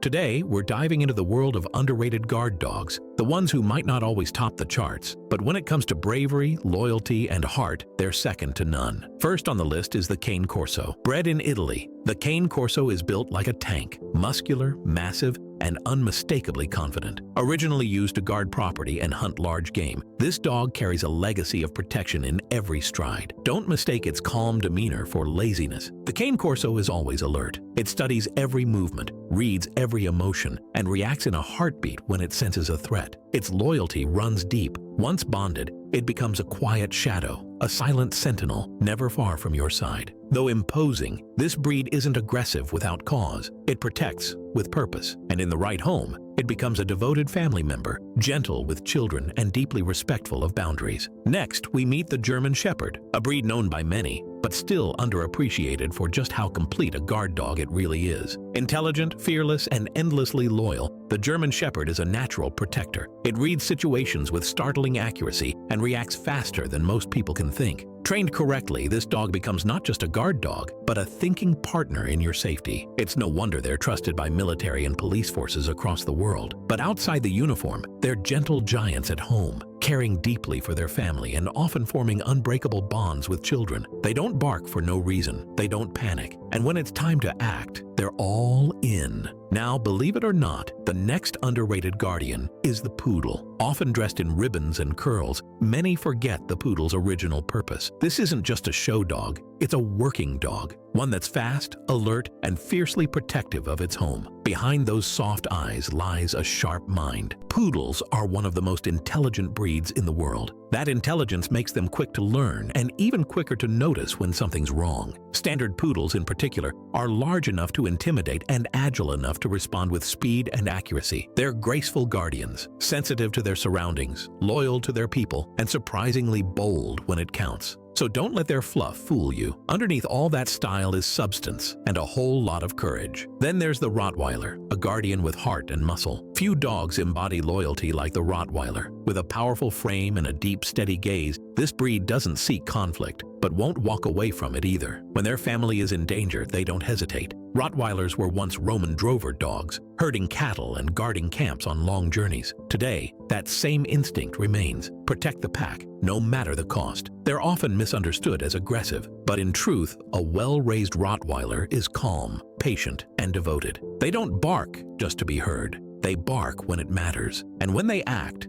Today, we're diving into the world of underrated guard dogs, the ones who might not always top the charts, but when it comes to bravery, loyalty, and heart, they're second to none. First on the list is the Cane Corso. Bred in Italy, the Cane Corso is built like a tank, muscular, massive, and unmistakably confident. Originally used to guard property and hunt large game, this dog carries a legacy of protection in every stride. Don't mistake its calm demeanor for laziness. The Cane Corso is always alert. It studies every movement, reads every emotion, and reacts in a heartbeat when it senses a threat. Its loyalty runs deep. Once bonded, it becomes a quiet shadow, a silent sentinel, never far from your side. Though imposing, this breed isn't aggressive without cause. It protects with purpose, and in the right home, it becomes a devoted family member, gentle with children and deeply respectful of boundaries. Next, we meet the German Shepherd, a breed known by many, but still underappreciated for just how complete a guard dog it really is. Intelligent, fearless, and endlessly loyal, the German Shepherd is a natural protector. It reads situations with startling accuracy and reacts faster than most people can think. Trained correctly, this dog becomes not just a guard dog, but a thinking partner in your safety. It's no wonder they're trusted by military and police forces across the world. But outside the uniform, they're gentle giants at home, caring deeply for their family and often forming unbreakable bonds with children. They don't bark for no reason, they don't panic, and when it's time to act, they're all in. Now, believe it or not, the next underrated guardian is the Poodle. Often dressed in ribbons and curls, many forget the Poodle's original purpose. This isn't just a show dog, it's a working dog, one that's fast, alert, and fiercely protective of its home. Behind those soft eyes lies a sharp mind. Poodles are one of the most intelligent breeds in the world. That intelligence makes them quick to learn and even quicker to notice when something's wrong. Standard Poodles in particular are large enough to intimidate and agile enough to respond with speed and accuracy. They're graceful guardians, sensitive to their surroundings, loyal to their people, and surprisingly bold when it counts. So don't let their fluff fool you. Underneath all that style is substance and a whole lot of courage. Then there's the Rottweiler, a guardian with heart and muscle. Few dogs embody loyalty like the Rottweiler. With a powerful frame and a deep, steady gaze, this breed doesn't seek conflict, but won't walk away from it either. When their family is in danger, they don't hesitate. Rottweilers were once Roman drover dogs, herding cattle and guarding camps on long journeys. Today, that same instinct remains. Protect the pack, no matter the cost. They're often misunderstood as aggressive, but in truth, a well-raised Rottweiler is calm, patient, and devoted. They don't bark just to be heard. They bark when it matters, and when they act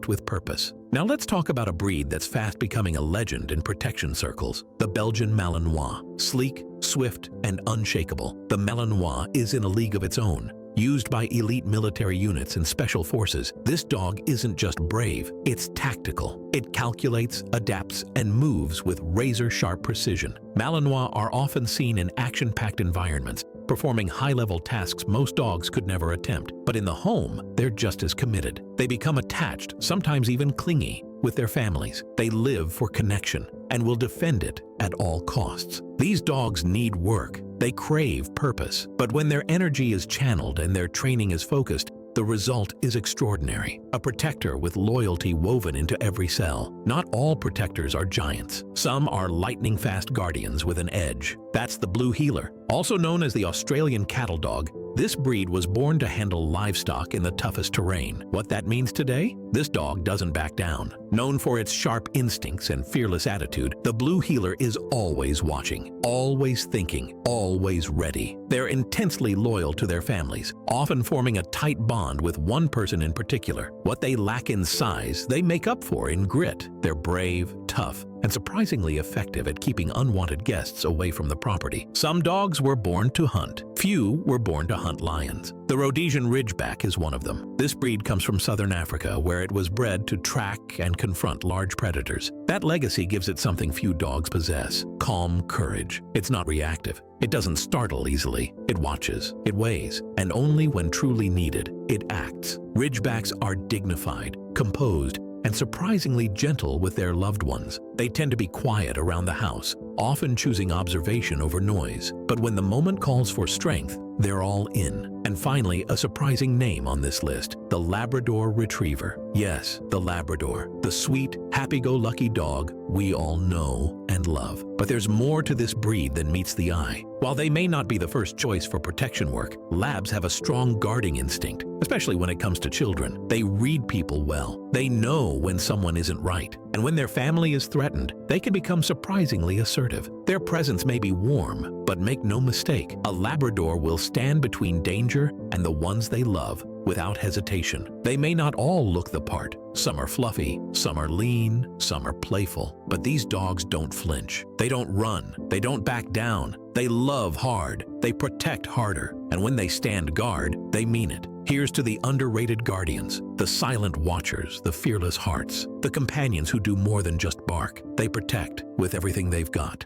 with purpose. Now let's talk about a breed that's fast becoming a legend in protection circles, the Belgian Malinois. Sleek, swift, and unshakable, the Malinois is in a league of its own. Used by elite military units and special forces, this dog isn't just brave, it's tactical. It calculates, adapts, and moves with razor-sharp precision. Malinois are often seen in action-packed environments, performing high-level tasks most dogs could never attempt. But in the home, they're just as committed. They become attached, sometimes even clingy, with their families. They live for connection and will defend it at all costs. These dogs need work. They crave purpose. But when their energy is channeled and their training is focused, the result is extraordinary. A protector with loyalty woven into every cell. Not all protectors are giants. Some are lightning-fast guardians with an edge. That's the Blue Heeler. Also known as the Australian cattle dog, this breed was born to handle livestock in the toughest terrain. What that means today? This dog doesn't back down. Known for its sharp instincts and fearless attitude, the Blue Heeler is always watching, always thinking, always ready. They're intensely loyal to their families, often forming a tight bond with one person in particular. What they lack in size, they make up for in grit. They're brave, tough, and surprisingly effective at keeping unwanted guests away from the property. Some dogs were born to hunt. Few were born to hunt lions. The Rhodesian Ridgeback is one of them. This breed comes from southern Africa, where it was bred to track and confront large predators. That legacy gives it something few dogs possess: calm courage. It's not reactive. It doesn't startle easily. It watches, it weighs, and only when truly needed, it acts. Ridgebacks are dignified, composed, and surprisingly gentle with their loved ones. They tend to be quiet around the house, often choosing observation over noise. But when the moment calls for strength, they're all in. And finally, a surprising name on this list: the Labrador Retriever. Yes, the Labrador, the sweet, happy-go-lucky dog we all know and love. But there's more to this breed than meets the eye. While they may not be the first choice for protection work, Labs have a strong guarding instinct, especially when it comes to children. They read people well. They know when someone isn't right. And when their family is threatened, they can become surprisingly assertive. Their presence may be warm, but make no mistake, a Labrador will stand between danger and the ones they love without hesitation. They may not all look the part. Some are fluffy, some are lean, some are playful. But these dogs don't flinch. They don't run. They don't back down. They love hard. They protect harder. And when they stand guard, they mean it. Here's to the underrated guardians, the silent watchers, the fearless hearts, the companions who do more than just bark. They protect with everything they've got.